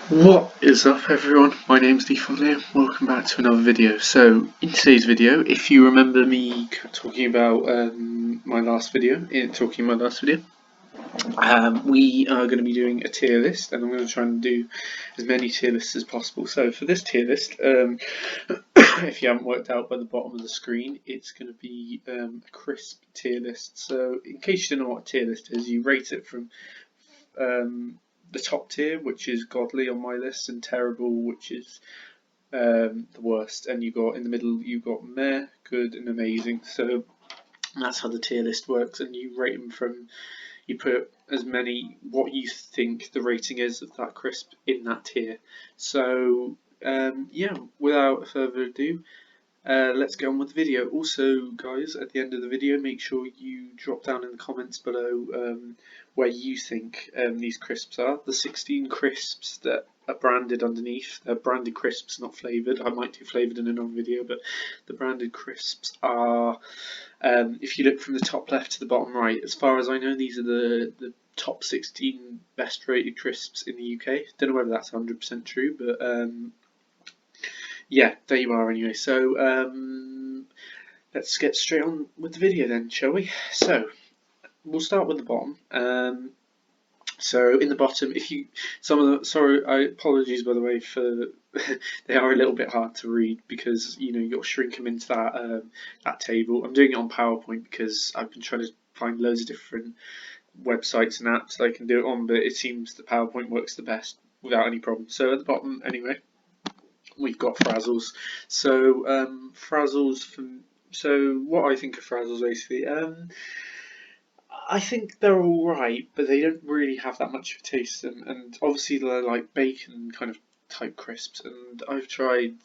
What is up everyone, my name's Default Liam, welcome back to another video. So in today's video, if you remember me talking about my last video, we are going to be doing a tier list, and I'm going to try and do as many tier lists as possible. So for this tier list, if you haven't worked out by the bottom of the screen, it's going to be a crisp tier list. So in case you don't know what a tier list is, you rate it from the top tier, which is godly on my list, and terrible, which is the worst. And you got in the middle, you got meh, good, and amazing. So that's how the tier list works, and you rate them from. You put as many what you think the rating is of that crisp in that tier. So yeah, without further ado, let's get on with the video. Also, guys, at the end of the video, make sure you drop down in the comments below where you think these crisps are. The 16 crisps that are branded underneath, they're branded crisps, not flavoured. I might do flavoured in another video, but the branded crisps are, if you look from the top left to the bottom right, as far as I know, these are the top 16 best rated crisps in the UK. Don't know whether that's 100% true, but yeah, there you are anyway. So let's get straight on with the video then, shall we? So we'll start with the bottom. So in the bottom, if you apologies by the way for they are a little bit hard to read because you got to shrink them into that table. I'm doing it on PowerPoint because I've been trying to find loads of different websites and apps that I can do it on, but it seems the PowerPoint works the best without any problem. So at the bottom, anyway, we've got Frazzles. So Frazzles, so what I think of Frazzles basically, I think they're all right, but they don't really have that much of a taste, and obviously they're like bacon kind of type crisps, and I've tried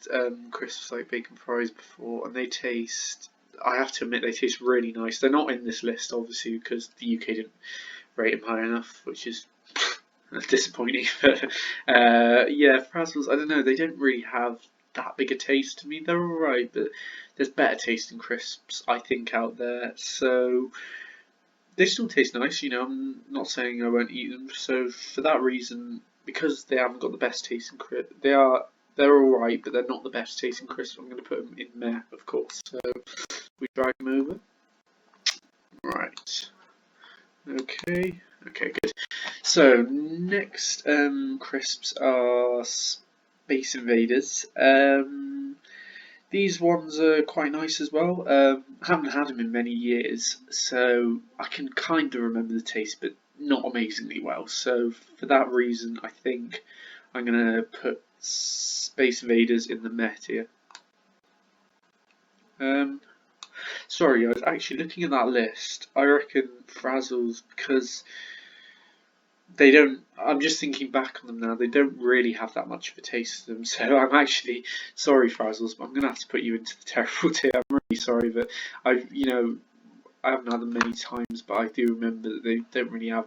crisps like bacon fries before, and they taste. I have to admit they taste really nice. They're not in this list obviously because the UK didn't rate them high enough, which is disappointing. But yeah, Frazzles, I don't know, they don't really have that big a taste to me. They're alright, but there's better tasting crisps, I think, out there. So they still taste nice, I'm not saying I won't eat them. So for that reason, because they haven't got the best tasting crisp, they're alright, but they're not the best tasting crisp. I'm going to put them in there, of course. So we drag them over. Right. Okay. Okay, good. So next crisps are Space Invaders. These ones are quite nice as well. Haven't had them in many years, so I can kind of remember the taste, but not amazingly well. So for that reason, I think I'm gonna put Space Invaders in the meh tier. Sorry, I was actually looking at that list. I reckon Frazzles, because they don't. I'm just thinking back on them now. They don't really have that much of a taste to them. So I'm actually sorry, Frazzles, but I'm gonna have to put you into the terrible tier. I'm really sorry, but I haven't had them many times, but I do remember that they don't really have.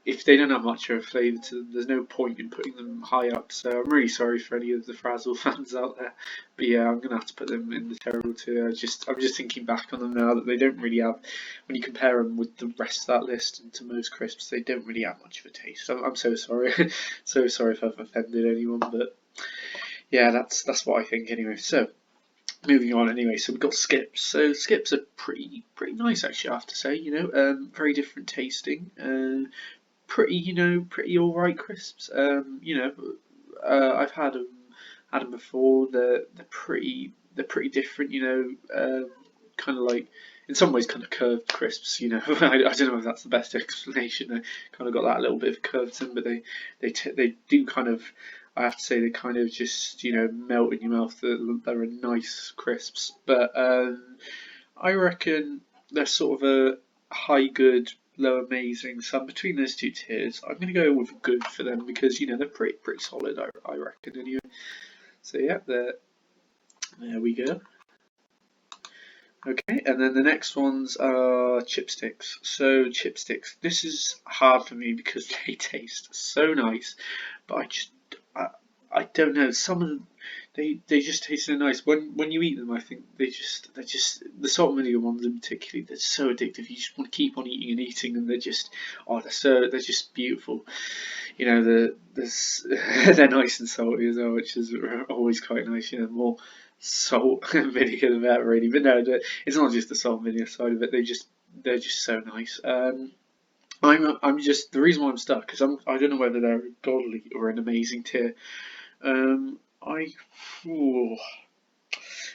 If they don't have much of a flavour to them, there's no point in putting them high up. So I'm really sorry for any of the Frazzle fans out there. But yeah, I'm gonna have to put them in the terrible tier. I'm just thinking back on them now that they don't really have. When you compare them with the rest of that list and to most crisps, they don't really have much of a taste. So I'm so sorry, so sorry if I've offended anyone. But yeah, that's what I think anyway. So moving on anyway, so we've got skips. So skips are pretty nice actually, I have to say. Very different tasting. Pretty alright crisps. I've had them before. They're pretty different. Kind of like in some ways kind of curved crisps. I don't know if that's the best explanation. They kind of got that little bit of curve to them, but they do kind of. I have to say they kind of just melt in your mouth. They're a nice crisps, but I reckon they're sort of a high good, low amazing. So I'm between those two tiers. I'm going to go with good for them because they're pretty solid. I reckon anyway. So yeah, there we go. Okay, and then the next ones are chipsticks. So chipsticks, this is hard for me because they taste so nice, but I don't know. Some of them they just taste so nice. When you eat them, I think they're just the salt and vinegar ones in particular. They're so addictive. You just want to keep on eating and eating, and they're just beautiful. The there's they're nice and salty as well, which is always quite nice. You know, more salt and vinegar the better, really. But no, it's not just the salt and vinegar side of it. They're just so nice. I'm just the reason why I'm stuck because I don't know whether they're a godly or an amazing tier. I ooh,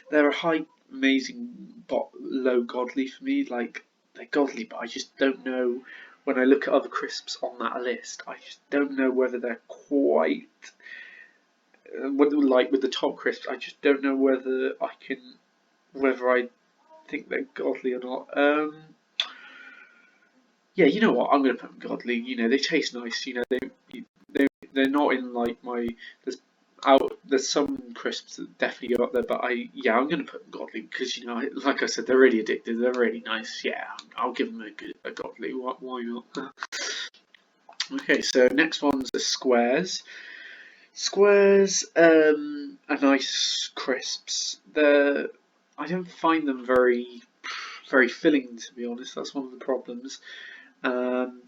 they're a high amazing but low godly for me. Like they're godly, but I just don't know. When I look at other crisps on that list, I just don't know whether they're quite like with the top crisps. I just don't know whether I think they're godly or not. Yeah, you know what? I'm gonna put them godly. You know, they taste nice. You know, they're not in like my there's there's some crisps that definitely go up there, but I'm gonna put them godly because you know, like I said, they're really addictive. They're really nice. Yeah, I'll give them a godly. Why not? Okay, so next one's the squares. Squares are nice crisps. I don't find them very filling, to be honest. That's one of the problems. And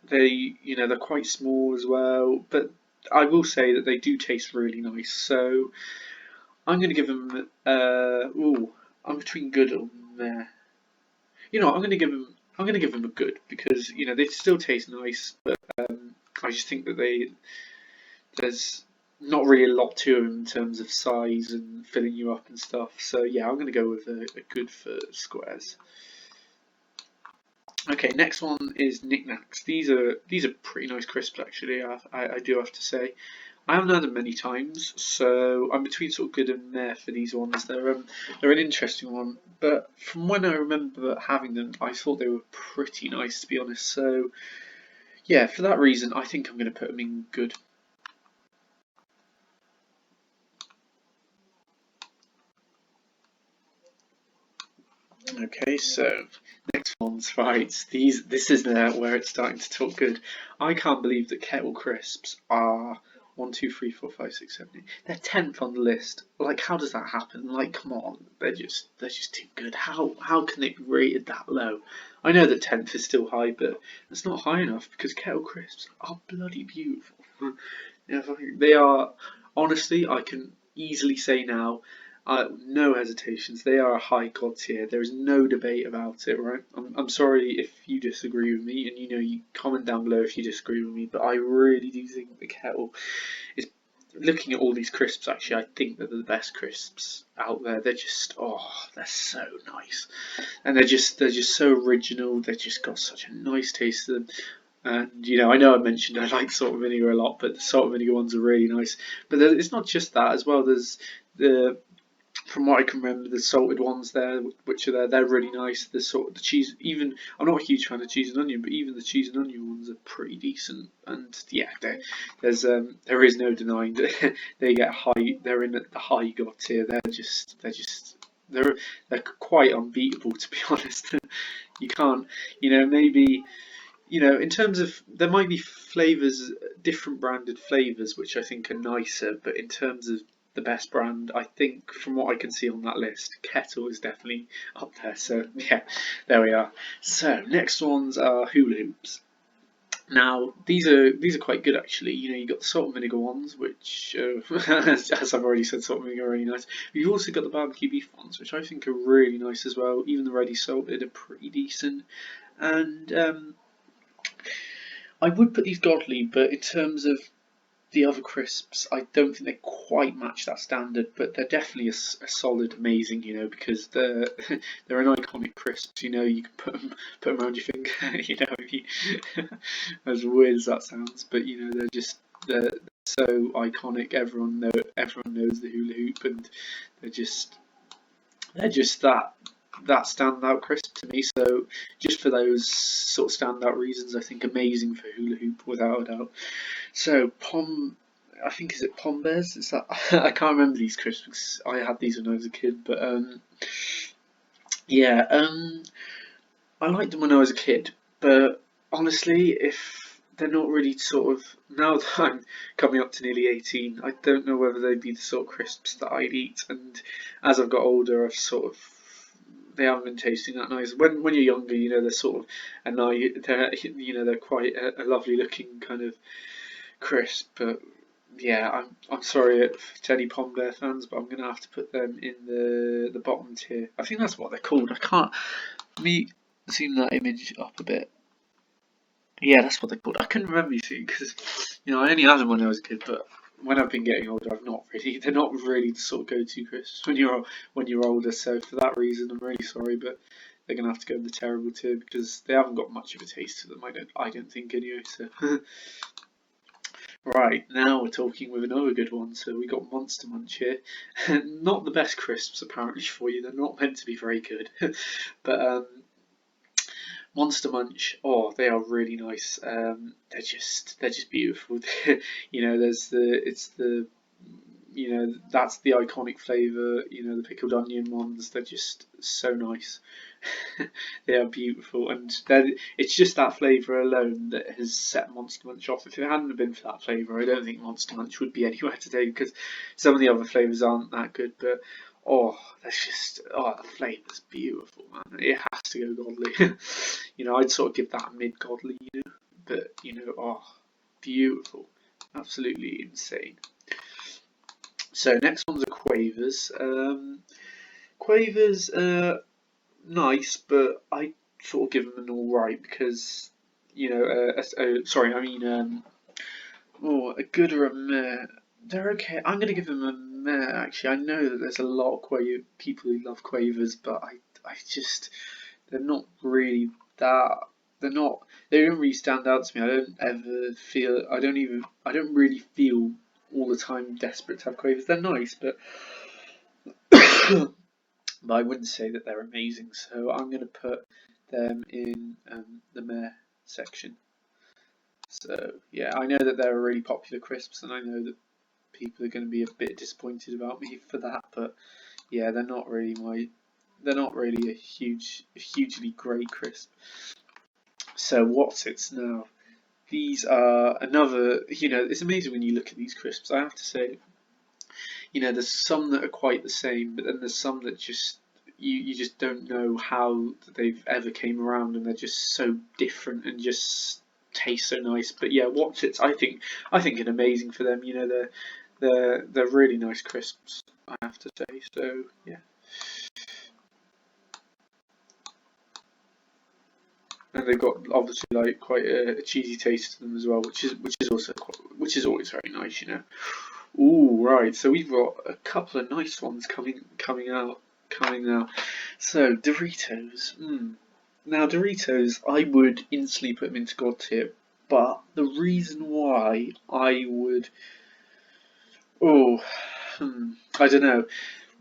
they're quite small as well. But I will say that they do taste really nice. So I'm going to give them. I'm between good and there. You know, I'm going to give them a good because you know they still taste nice, but I just think that there's not really a lot to them in terms of size and filling you up and stuff. So yeah, I'm going to go with a good for squares. Okay, next one is Nik Naks. These are pretty nice crisps actually. I do have to say. I haven't had them many times, so I'm between sort of good and meh for these ones. They're an interesting one, but from when I remember having them, I thought they were pretty nice to be honest. So yeah, for that reason, I think I'm going to put them in good. Okay, so next one's right. This is now where it's starting to talk good. I can't believe that kettle crisps are 1, 2, 3, 4, 5, 6, 7, 8. They're 10th on the list. Like, how does that happen? Like, come on, they're just too good. How can they be rated that low? I know that 10th is still high, but it's not high enough because kettle crisps are bloody beautiful. Yeah, they are. Honestly, I can easily say now no hesitations. They are a high god tier. There is no debate about it, right? I'm sorry if you disagree with me, and you know you comment down below if you disagree with me. But I really do think the kettle is. Looking at all these crisps, actually, I think that they're the best crisps out there. They're so nice, and they're just so original. They've just got such a nice taste to them. And you know I mentioned I like salt and vinegar a lot, but the salt and vinegar ones are really nice. But it's not just that as well. There's the from what I can remember, the salted ones there, which are there, they're really nice. The cheese, even I'm not a huge fan of cheese and onion, but even the cheese and onion ones are pretty decent. And yeah, there is no denying that they get high. They're in the high god tier. They're quite unbeatable to be honest. You can't, maybe. In terms of there might be flavors, different branded flavors, which I think are nicer, but in terms of the best brand, I think from what I can see on that list, Kettle is definitely up there. So yeah, there we are. So next ones are hula hoops. Now these are quite good actually. You got the salt and vinegar ones, which as I've already said, salt and vinegar are really nice. You've also got the barbecue beef ones, which I think are really nice as well. Even the ready salted are pretty decent. And I would put these godly, but in terms of the other crisps, I don't think they quite match that standard, but they're definitely a solid, amazing. Because they're an iconic crisps. You can put them around your finger. As weird as that sounds, but they're so iconic. Everyone knows the hula hoop, and they're just that standout crisp to me. So just for those sort of standout reasons, I think amazing for hula hoop without a doubt. So I think is it Pom Bears? Is that I can't remember these crisps. I had these when I was a kid, but yeah, I liked them when I was a kid. But honestly, if they're not really sort of now that I'm coming up to nearly 18, I don't know whether they'd be the sort of crisps that I'd eat. And as I've got older, they haven't been tasting that nice. When you're younger, they're sort of they're quite a lovely looking kind of crisp, but yeah, I'm sorry to any Pom Bear fans, but I'm gonna have to put them in the bottom tier. I think that's what they're called. I can't me zoom that image up a bit. Yeah, that's what they're called. I couldn't remember, you see, because I only had them when I was a kid, but when I've been getting older, I've not really. They're not really the sort of go-to crisps when you're older. So for that reason, I'm really sorry, but they're gonna have to go in the terrible tier because they haven't got much of a taste to them. I don't think anyway. So right now we're talking with another good one. So we got Monster Munch here. Not the best crisps apparently for you. They're not meant to be very good, but Monster Munch, oh, they are really nice. They're just beautiful. There's that's the iconic flavour. The pickled onion ones. They're just so nice. They are beautiful, and it's just that flavour alone that has set Monster Munch off. If it hadn't been for that flavour, I don't think Monster Munch would be anywhere today because some of the other flavours aren't that good. But oh, the flavour's beautiful, man. It has to go godly. I'd sort of give that mid godly, but oh, beautiful, absolutely insane. So next one's a Quavers. Quavers, nice, but I sort of give them an alright because sorry, I mean a good or a meh. They're okay. I'm gonna give them a meh. Actually, I know that there's a lot of people who love Quavers, but I just they're not really that. They're not. They don't really stand out to me. I don't ever feel. I don't really feel all the time desperate to have Quavers. They're nice, but but I wouldn't say that they're amazing. So I'm going to put them in the meh section. So yeah, I know that they're really popular crisps, and I know that people are going to be a bit disappointed about me for that. But yeah, they're not really a hugely great crisp. So what's it now? These are another. It's amazing when you look at these crisps. I have to say, there's some that are quite the same, but then there's some that just you just don't know how they've ever came around, and they're just so different and just taste so nice. But yeah, what's it? I think it's amazing for them. They're really nice crisps, I have to say. So yeah. And they've got obviously like quite a cheesy taste to them as well, which is always very nice. Ooh, right. So we've got a couple of nice ones coming now. So Doritos. Now Doritos, I would instantly put them into God tier, but the reason why I would, oh, I don't know.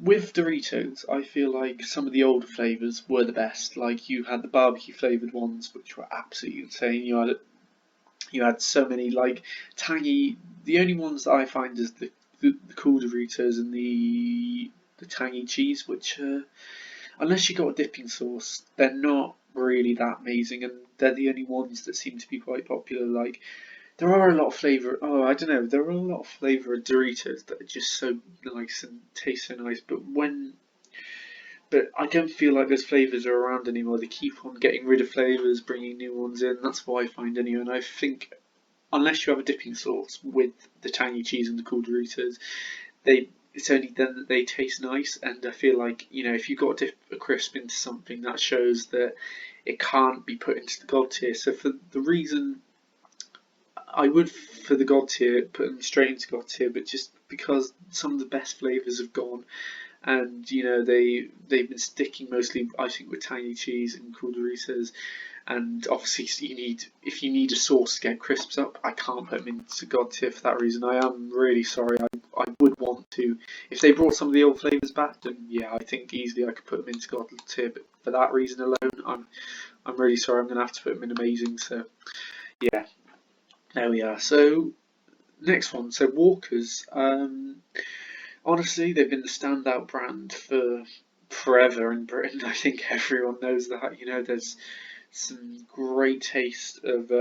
With Doritos, I feel like some of the older flavours were the best. Like you had the barbecue flavoured ones, which were absolutely insane. You had so many like tangy. The only ones that I find is the cool Doritos and the tangy cheese, which unless you got a dipping sauce, they're not really that amazing, and they're the only ones that seem to be quite popular. Like there are a lot of flavour. Oh, I don't know. There are a lot of flavour of Doritos that are just so nice and taste so nice, but I don't feel like those flavours are around anymore. They keep on getting rid of flavours, bringing new ones in. That's what I find anyway. And I think unless you have a dipping sauce with the tangy cheese and the cool Doritos, it's only then that they taste nice. And I feel like if you got to dip a crisp into something, that shows that it can't be put into the God tier. So for the reason I would for the God tier put them straight into God tier, but just because some of the best flavours have gone, and they've been sticking mostly I think with tangy cheese and cool Doritos, and obviously if you need a sauce to get crisps up, I can't put them into God tier for that reason. I am really sorry. I would want to, if they brought some of the old flavours back, then yeah, I think easily I could put them into God tier. But for that reason alone, I'm really sorry. I'm gonna have to put them in amazing. So yeah, there we are. So next one. So Walkers. Honestly, they've been the standout brand for forever in Britain. I think everyone knows that. There's some great taste of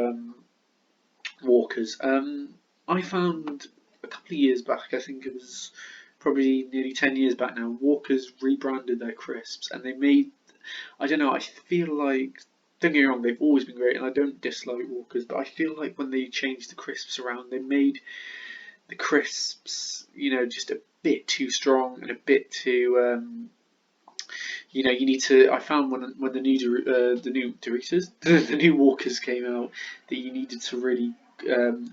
Walkers. I found a couple of years back, I think it was probably nearly 10 years back now, Walkers rebranded their crisps and they made, I don't know, I feel like don't get me wrong, they've always been great, and I don't dislike Walkers, but I feel like when they changed the crisps around, they made the crisps, just a bit too strong and a bit too. You need to. I found when the new Doritos, the new Walkers came out, that you needed to really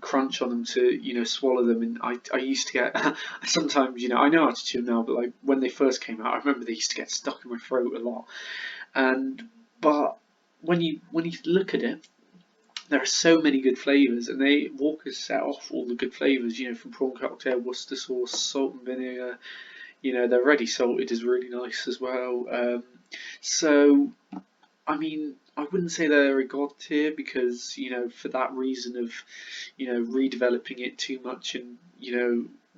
crunch on them to swallow them. And I used to get sometimes I know how to chew them now, but like when they first came out, I remember they used to get stuck in my throat a lot. And but when you look at it, there are so many good flavours, and Walkers set off all the good flavours. From prawn cocktail, Worcester sauce, salt and vinegar. They're ready salted is really nice as well. So, I mean, I wouldn't say they're a god tier because, for that reason of, redeveloping it too much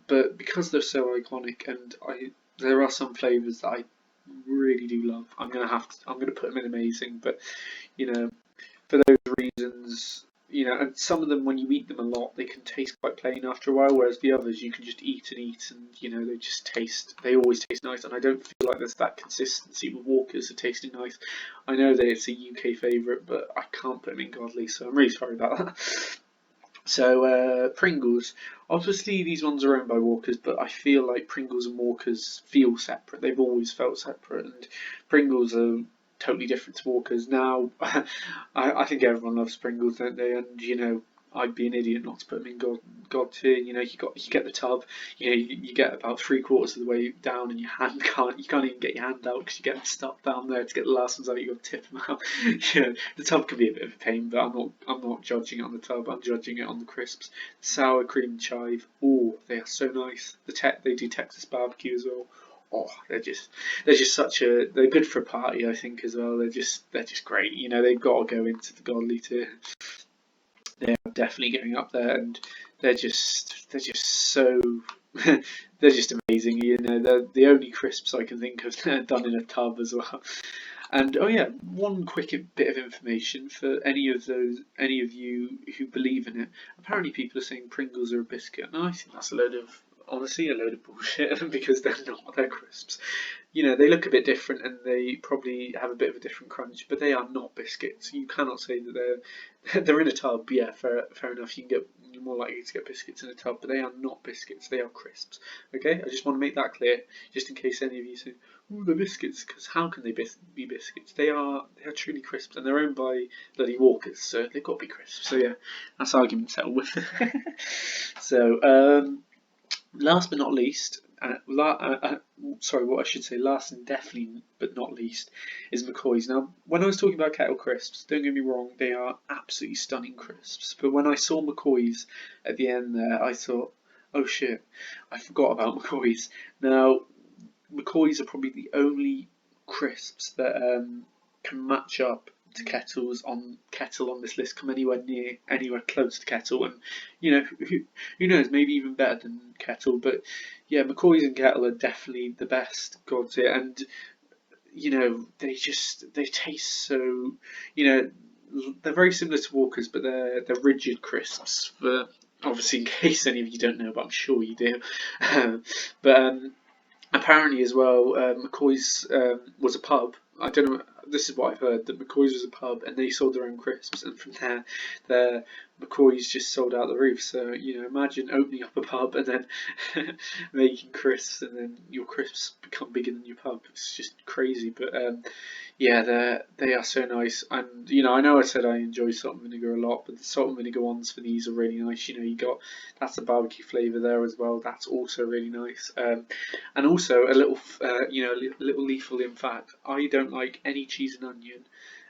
but because they're so iconic and there are some flavours that I really do love. I'm gonna put them in amazing, but, you know, for those reasons, and some of them, when you eat them a lot, they can taste quite plain after a while, whereas the others you can just eat and eat, and they always taste nice, and I don't feel like there's that consistency with Walkers of tasting nice. I know that it's a UK favourite, but I can't put them in godly, so I'm really sorry about that. So Pringles, obviously these ones are owned by Walkers, but I feel like Pringles and Walkers feel separate. They've always felt separate, and Pringles are totally different to Walkers. Now, I think everyone loves Pringles, don't they? And I'd be an idiot not to put them in God tier. You get the tub. You get about 3/4 of the way down, and you can't even get your hand out because you get stuck down there to get the last ones out. You got to tip them out. The tub can be a bit of a pain, but I'm not judging it on the tub. I'm judging it on the crisps. Sour cream and chive. Oh, they are so nice. They do Texas barbecue as well. Oh, they're just they're good for a party, I think, as well. They're just great. They've got to go into the godly tier. They are definitely getting up there, and they're just so they're just amazing. They're the only crisps I can think of done in a tub as well. And oh yeah, one quick bit of information for any of you who believe in it. Apparently, people are saying Pringles are a biscuit, and I think that's honestly a load of bullshit because they're not. They're crisps. They look a bit different and they probably have a bit of a different crunch, but they are not biscuits. You cannot say that they're in a tub. Yeah, fair enough. You're more likely to get biscuits in a tub, but they are not biscuits. They are crisps. Okay, I just want to make that clear, just in case any of you say, "Oh, they're biscuits," because how can they be biscuits? They are truly crisps, and they're owned by bloody Walkers, so they've got to be crisps. So yeah, that's argument settled with. So last but not least, sorry, what I should say, last and definitely but not least, is McCoy's. Now, when I was talking about kettle crisps, don't get me wrong, they are absolutely stunning crisps. But when I saw McCoy's at the end there, I thought, oh shit, I forgot about McCoy's. Now, McCoy's are probably the only crisps that can match up to Kettle on this list, come anywhere close to Kettle, and who knows, maybe even better than Kettle. But yeah, McCoy's and Kettle are definitely the best gods here, and they taste so they're very similar to Walkers, but they're rigid crisps. For obviously, in case any of you don't know, but I'm sure you do. But apparently as well, McCoy's was a pub. I don't know. This is what I've heard, that McCoy's was a pub, and they sold their own crisps, and from there, McCoy's just sold out the roof. So imagine opening up a pub and then making crisps, and then your crisps become bigger than your pub. It's just crazy, but yeah, they are so nice. And I know I said I enjoy salt and vinegar a lot, but the salt and vinegar ones for these are really nice. That's the barbecue flavour there as well. That's also really nice. And also a little, a little lethal in fact. I don't like any cheese and onion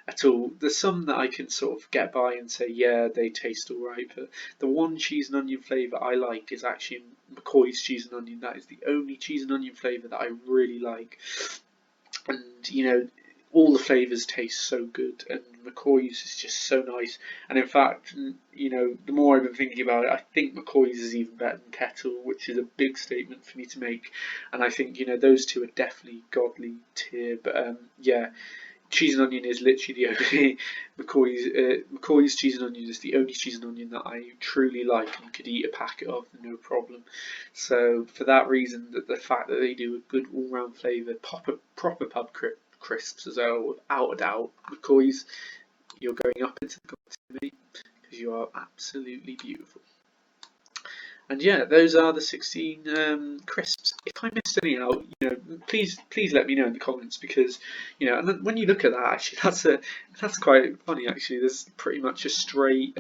at all. There's some that I can sort of get by and say, yeah, they taste alright, but the one cheese and onion flavour I like is actually McCoy's cheese and onion. That is the only cheese and onion flavour that I really like. And all the flavours taste so good, and McCoy's is just so nice. And in fact, the more I've been thinking about it, I think McCoy's is even better than Kettle, which is a big statement for me to make. And I think those two are definitely godly tier. But yeah, cheese and onion is literally the only McCoy's cheese and onion is the only cheese and onion that I truly like and could eat a packet of no problem. So for that reason, the fact that they do a good all-round flavour, proper pub crisps as well, without a doubt, McCoy's, you're going up into the God tier, mate, because you are absolutely beautiful. And yeah, those are the 16 crisps. If I missed any out, please let me know in the comments, because and then when you look at that, actually, that's quite funny. Actually, there's pretty much a straight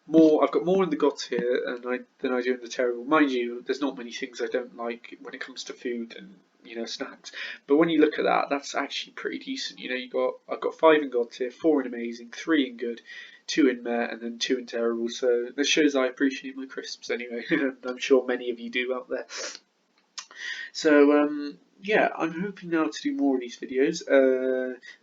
more. I've got more in the God tier than I do in the terrible. Mind you, there's not many things I don't like when it comes to food and snacks. But when you look at that, that's actually pretty decent. I've got 5 in God tier, 4 in amazing, 3 in good, 2 in meh, and then 2 in terrible. So this shows I appreciate my crisps anyway. I'm sure many of you do out there. So yeah, I'm hoping now to do more of these videos.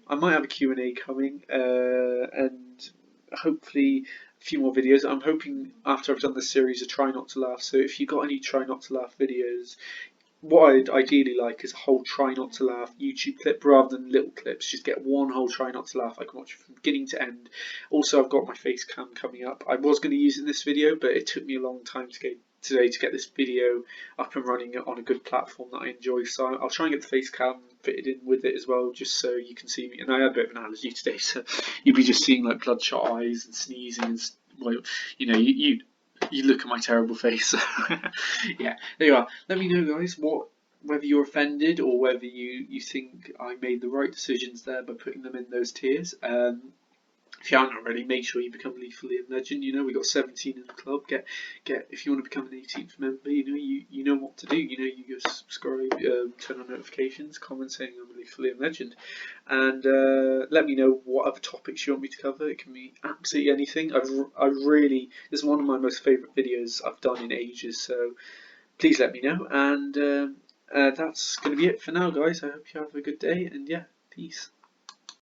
I might have a Q&A coming, and hopefully a few more videos. I'm hoping after I've done this series of Try Not to Laugh. So if you've got any Try Not to Laugh videos, what I'd ideally like is a whole Try Not to Laugh YouTube clip rather than little clips. Just get one whole Try Not to Laugh. I can watch it from beginning to end. Also, I've got my face cam coming up. I was going to use it in this video, but it took me a long time to get this video up and running on a good platform that I enjoy. So I'll try and get the face cam fitted in with it as well, just so you can see me. And I had a bit of an allergy today, so you'll be just seeing like bloodshot eyes and sneezing and you look at my terrible face. Yeah, there you are. Let me know, guys, whether you're offended or whether you think I made the right decisions there by putting them in those tiers. If you aren't already, make sure you become Leaf Liam Legend. We got 17 in the club. Get if you want to become an 18th member. You know what to do. You go subscribe, turn on notifications, comment saying I'm a Leaf Liam Legend, and let me know what other topics you want me to cover. It can be absolutely anything. This is one of my most favourite videos I've done in ages. So please let me know. And that's going to be it for now, guys. I hope you have a good day, and yeah, peace.